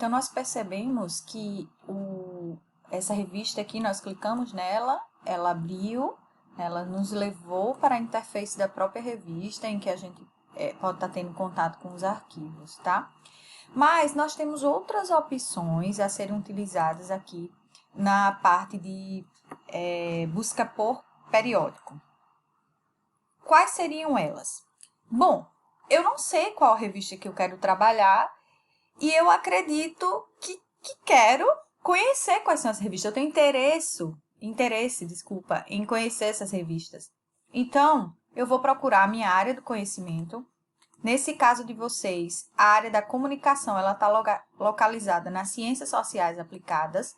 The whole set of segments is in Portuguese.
Então, nós percebemos que essa revista aqui, nós clicamos nela, ela abriu, ela nos levou para a interface da própria revista, em que a gente pode estar tendo contato com os arquivos, tá? Mas nós temos outras opções a serem utilizadas aqui na parte de busca por periódico. Quais seriam elas? Bom, eu não sei qual revista que eu quero trabalhar e eu acredito que quero conhecer quais são as revistas. Eu tenho interesse, em conhecer essas revistas. Então, eu vou procurar a minha área do conhecimento. Nesse caso de vocês, a área da comunicação, ela está localizada nas ciências sociais aplicadas.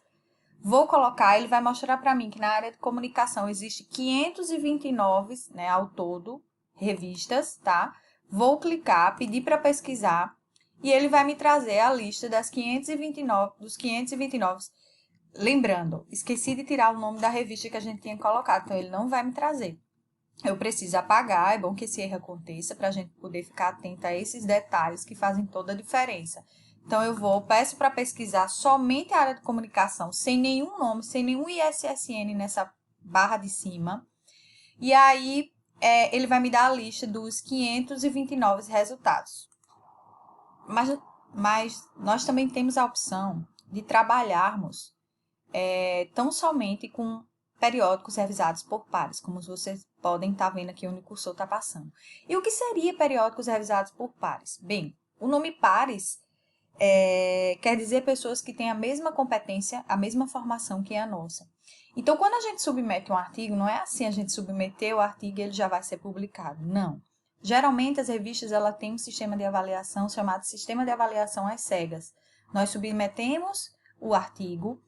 Vou colocar, ele vai mostrar para mim que na área de comunicação existe 529, né, ao todo, revistas, tá? Vou clicar, pedir para pesquisar, e ele vai me trazer a lista dos 529. Lembrando, esqueci de tirar o nome da revista que a gente tinha colocado, então ele não vai me trazer. Eu preciso apagar, é bom que esse erro aconteça para a gente poder ficar atento a esses detalhes que fazem toda a diferença. Então, peço para pesquisar somente a área de comunicação, sem nenhum nome, sem nenhum ISSN nessa barra de cima. E aí, ele vai me dar a lista dos 529 resultados. Mas nós também temos a opção de trabalharmos tão somente com periódicos revisados por pares, como vocês podem estar vendo aqui onde o cursor está passando. E o que seria periódicos revisados por pares? Bem, o nome pares quer dizer pessoas que têm a mesma competência, a mesma formação que a nossa. Então, quando a gente submete um artigo, não é assim, a gente submeteu o artigo e ele já vai ser publicado. Não. Geralmente, as revistas têm um sistema de avaliação chamado Sistema de Avaliação às Cegas. Nós submetemos o artigo,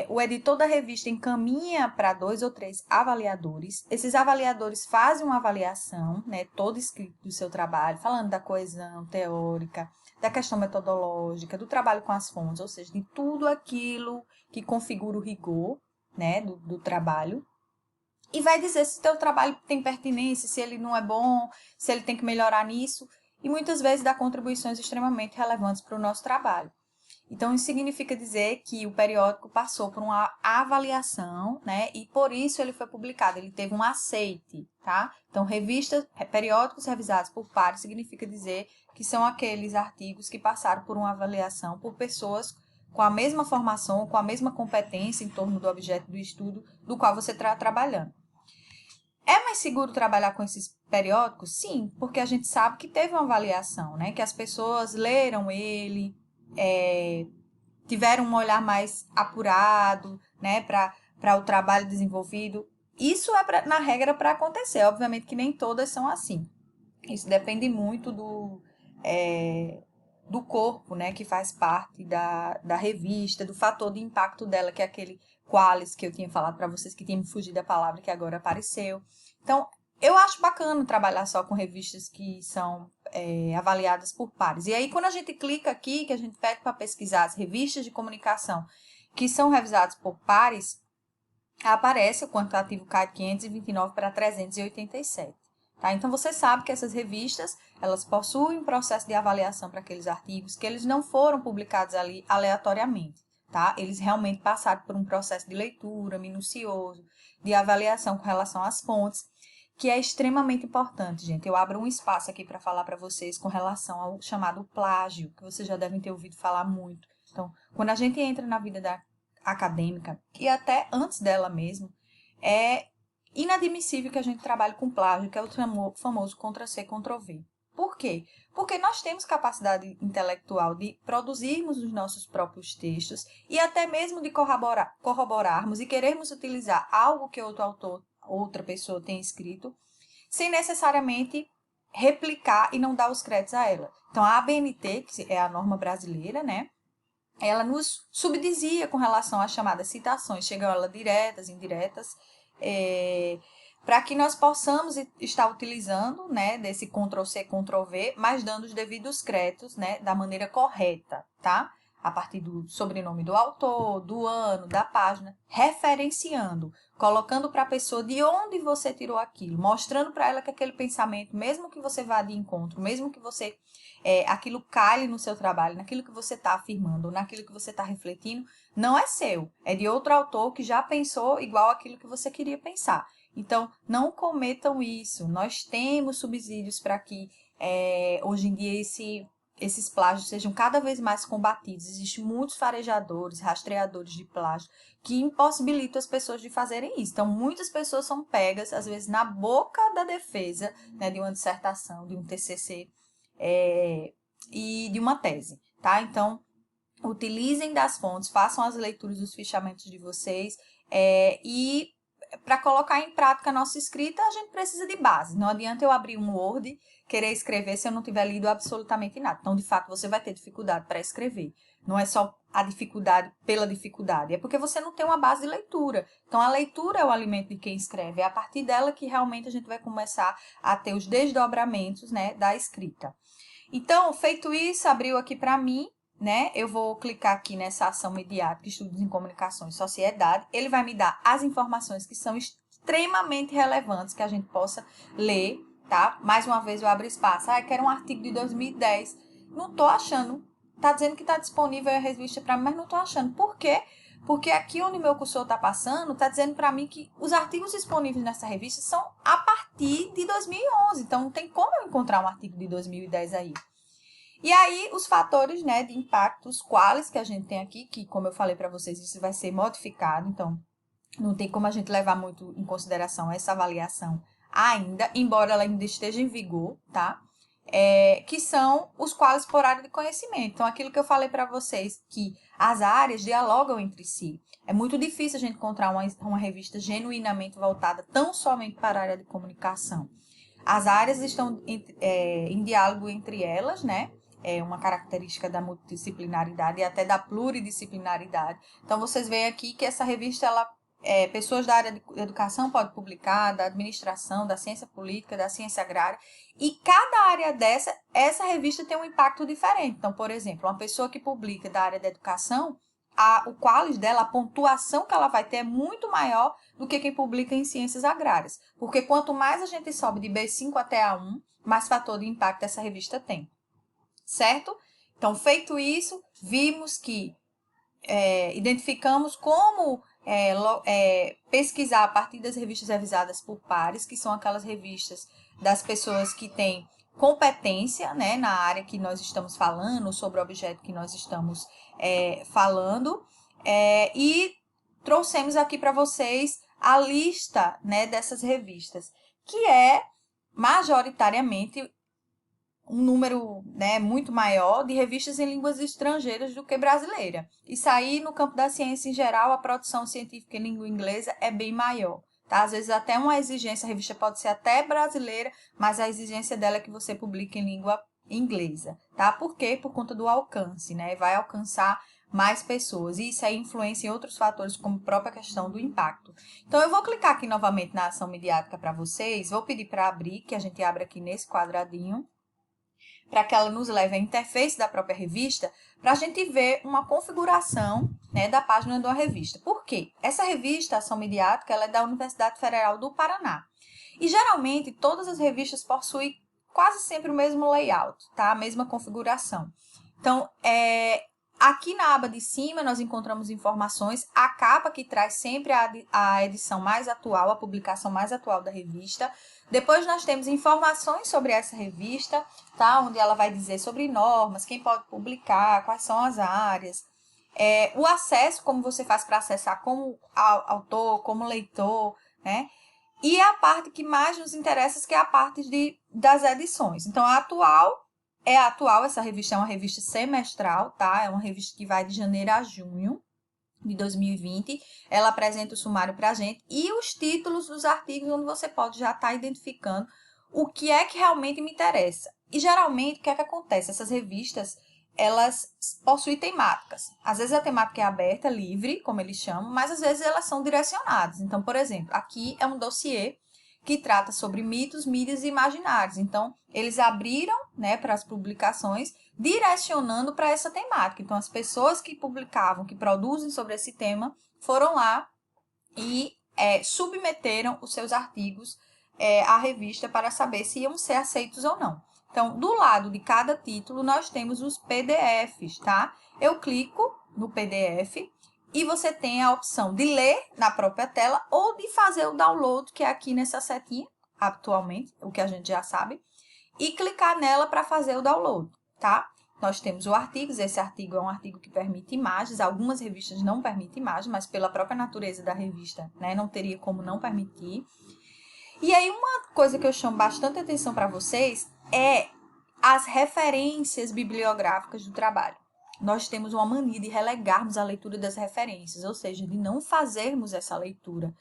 o editor da revista encaminha para 2 ou 3 avaliadores. Esses avaliadores fazem uma avaliação, né, todo escrito do seu trabalho, falando da coesão teórica, da questão metodológica, do trabalho com as fontes, ou seja, de tudo aquilo que configura o rigor, né, do trabalho. E vai dizer se o teu trabalho tem pertinência, se ele não é bom, se ele tem que melhorar nisso. E muitas vezes dá contribuições extremamente relevantes para o nosso trabalho. Então, isso significa dizer que o periódico passou por uma avaliação, né? E por isso ele foi publicado, ele teve um aceite, tá? Então, periódicos revisados por pares significa dizer que são aqueles artigos que passaram por uma avaliação por pessoas com a mesma formação, com a mesma competência em torno do objeto do estudo do qual você está trabalhando. É mais seguro trabalhar com esses periódicos? Sim, porque a gente sabe que teve uma avaliação, né? Que as pessoas leram ele, tiveram um olhar mais apurado, né, para o trabalho desenvolvido. Isso na regra, para acontecer. Obviamente que nem todas são assim. Isso depende muito do corpo, né, que faz parte da revista, do fator de impacto dela, que é aquele qualis que eu tinha falado para vocês, que tinha me fugido da palavra, que agora apareceu. Então, eu acho bacana trabalhar só com revistas que são avaliadas por pares. E aí, quando a gente clica aqui, que a gente pede para pesquisar as revistas de comunicação que são revisadas por pares, aparece o quantitativo cai de 529 para 387. Tá? Então, você sabe que essas revistas, elas possuem um processo de avaliação para aqueles artigos, que eles não foram publicados ali aleatoriamente. Tá? Eles realmente passaram por um processo de leitura minucioso, de avaliação com relação às fontes, que é extremamente importante, gente. Eu abro um espaço aqui para falar para vocês com relação ao chamado plágio, que vocês já devem ter ouvido falar muito. Então, quando a gente entra na vida acadêmica, e até antes dela mesmo, é inadmissível que a gente trabalhe com plágio, que é o famoso Ctrl+C, Ctrl+V. Por quê? Porque nós temos capacidade intelectual de produzirmos os nossos próprios textos e até mesmo de corroborarmos e querermos utilizar algo que outro autor, outra pessoa tem escrito, sem necessariamente replicar e não dar os créditos a ela. Então, a ABNT, que é a norma brasileira, né? Ela nos subdizia com relação às chamadas citações, chegam elas diretas, indiretas, para que nós possamos estar utilizando, né, desse Ctrl+C, Ctrl+V, mas dando os devidos créditos, né, da maneira correta, tá? a partir do sobrenome do autor, do ano, da página, referenciando, colocando para a pessoa de onde você tirou aquilo, mostrando para ela que aquele pensamento, mesmo que você vá de encontro, mesmo que você aquilo cale no seu trabalho, naquilo que você está afirmando, naquilo que você está refletindo, não é seu, é de outro autor que já pensou igual aquilo que você queria pensar. Então, não cometam isso. Nós temos subsídios para que hoje em dia esses plágios sejam cada vez mais combatidos. Existem muitos farejadores, rastreadores de plágio que impossibilitam as pessoas de fazerem isso. Então, muitas pessoas são pegas, às vezes, na boca da defesa, né, de uma dissertação, de um TCC e de uma tese, tá? Então, utilizem das fontes, façam as leituras dos fichamentos de vocês e para colocar em prática a nossa escrita, a gente precisa de base. Não adianta eu abrir um Word, querer escrever se eu não tiver lido absolutamente nada. Então, de fato, você vai ter dificuldade para escrever. Não é só a dificuldade pela dificuldade, é porque você não tem uma base de leitura. Então, a leitura é o alimento de quem escreve. É a partir dela que realmente a gente vai começar a ter os desdobramentos, né, da escrita. Então, feito isso, abriu aqui para mim, né? Eu vou clicar aqui nessa ação mediática, estudos em comunicação e sociedade. Ele vai me dar as informações que são extremamente relevantes que a gente possa ler, tá? Mais uma vez eu abro espaço. Ah, eu quero um artigo de 2010. Não tô achando. Tá dizendo que tá disponível a revista para mim, mas não tô achando. Por quê? Porque aqui onde meu cursor está passando, está dizendo para mim que os artigos disponíveis nessa revista são a partir de 2011. Então, não tem como eu encontrar um artigo de 2010 aí. E aí, os fatores, né, de impacto, os quais que a gente tem aqui, que, como eu falei para vocês, isso vai ser modificado. Então, não tem como a gente levar muito em consideração essa avaliação ainda, embora ela ainda esteja em vigor, tá? Que são os quais por área de conhecimento. Então, aquilo que eu falei para vocês, que as áreas dialogam entre si. É muito difícil a gente encontrar uma revista genuinamente voltada tão somente para a área de comunicação. As áreas estão em diálogo entre elas, né? É uma característica da multidisciplinaridade e até da pluridisciplinaridade. Então, vocês veem aqui que essa revista, pessoas da área de educação podem publicar, da administração, da ciência política, da ciência agrária, e cada área essa revista tem um impacto diferente. Então, por exemplo, uma pessoa que publica da área da educação, o qualis dela, a pontuação que ela vai ter é muito maior do que quem publica em ciências agrárias. Porque quanto mais a gente sobe de B5 até A1, mais fator de impacto essa revista tem. Certo? Então, feito isso, vimos que identificamos como pesquisar a partir das revistas revisadas por pares, que são aquelas revistas das pessoas que têm competência, né, na área que nós estamos falando, sobre o objeto que nós estamos falando, e trouxemos aqui para vocês a lista, né, dessas revistas, que é majoritariamente um número, né, muito maior de revistas em línguas estrangeiras do que brasileira. Isso aí, no campo da ciência em geral, a produção científica em língua inglesa é bem maior. Tá? Às vezes até uma exigência, a revista pode ser até brasileira, mas a exigência dela é que você publique em língua inglesa. Tá? Por quê? Por conta do alcance, né? Vai alcançar mais pessoas. E isso aí influencia em outros fatores, como a própria questão do impacto. Então, eu vou clicar aqui novamente na ação mediática para vocês. Vou pedir para abrir, que a gente abre aqui nesse quadradinho, para que ela nos leve à interface da própria revista, para a gente ver uma configuração, né, da página de uma revista. Por quê? Essa revista, Ação Mediática, ela é da Universidade Federal do Paraná. E, geralmente, todas as revistas possuem quase sempre o mesmo layout, tá? A mesma configuração. Então, aqui na aba de cima, nós encontramos informações, a capa que traz sempre a edição mais atual, a publicação mais atual da revista. Depois nós temos informações sobre essa revista, tá? Onde ela vai dizer sobre normas, quem pode publicar, quais são as áreas. O acesso, como você faz para acessar como autor, como leitor, né? E a parte que mais nos interessa, que é a parte das edições. Então, a atual, essa revista é uma revista semestral, tá? É uma revista que vai de janeiro a junho de 2020. Ela apresenta o sumário para a gente e os títulos dos artigos, onde você pode já estar identificando o que é que realmente me interessa. E, geralmente, o que é que acontece? Essas revistas, elas possuem temáticas. Às vezes, a temática é aberta, livre, como eles chamam, mas, às vezes, elas são direcionadas. Então, por exemplo, aqui é um dossiê que trata sobre mitos, mídias e imaginários. Então, eles abriram, né, para as publicações, direcionando para essa temática. Então, as pessoas que publicavam, que produzem sobre esse tema, foram lá e submeteram os seus artigos à revista para saber se iam ser aceitos ou não. Então, do lado de cada título, nós temos os PDFs, tá? Eu clico no PDF e você tem a opção de ler na própria tela ou de fazer o download, que é aqui nessa setinha, atualmente, o que a gente já sabe, e clicar nela para fazer o download, tá? Nós temos o artigo, esse artigo é um artigo que permite imagens, algumas revistas não permitem imagens, mas pela própria natureza da revista, né, não teria como não permitir. E aí uma coisa que eu chamo bastante atenção para vocês é as referências bibliográficas do trabalho. Nós temos uma mania de relegarmos a leitura das referências, ou seja, de não fazermos essa leitura.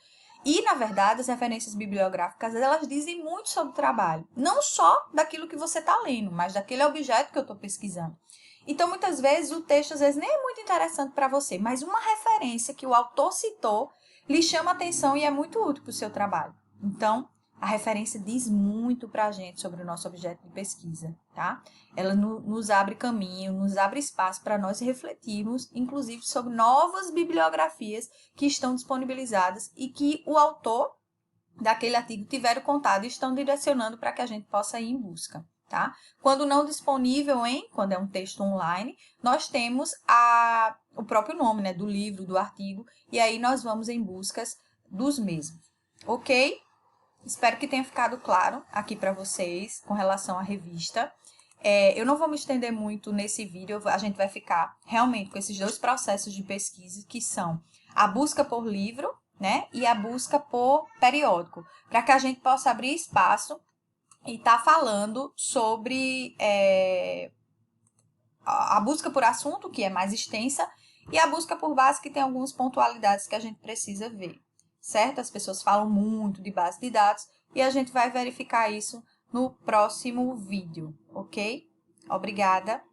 E, na verdade, as referências bibliográficas, elas dizem muito sobre o trabalho. Não só daquilo que você está lendo, mas daquele objeto que eu estou pesquisando. Então, muitas vezes, o texto, às vezes, nem é muito interessante para você, mas uma referência que o autor citou lhe chama atenção e é muito útil para o seu trabalho. Então, a referência diz muito para a gente sobre o nosso objeto de pesquisa, tá? Ela nos abre caminho, nos abre espaço para nós refletirmos, inclusive, sobre novas bibliografias que estão disponibilizadas e que o autor daquele artigo tiveram contato e estão direcionando para que a gente possa ir em busca, tá? Quando não disponível quando é um texto online, nós temos o próprio nome, né, do livro, do artigo, e aí nós vamos em buscas dos mesmos, ok? Espero que tenha ficado claro aqui para vocês com relação à revista. Eu não vou me estender muito nesse vídeo, a gente vai ficar realmente com esses dois processos de pesquisa, que são a busca por livro, né, e a busca por periódico, para que a gente possa abrir espaço e estar falando sobre a busca por assunto, que é mais extensa, e a busca por base, que tem algumas pontualidades que a gente precisa ver. Certo? As pessoas falam muito de base de dados e a gente vai verificar isso no próximo vídeo, ok? Obrigada!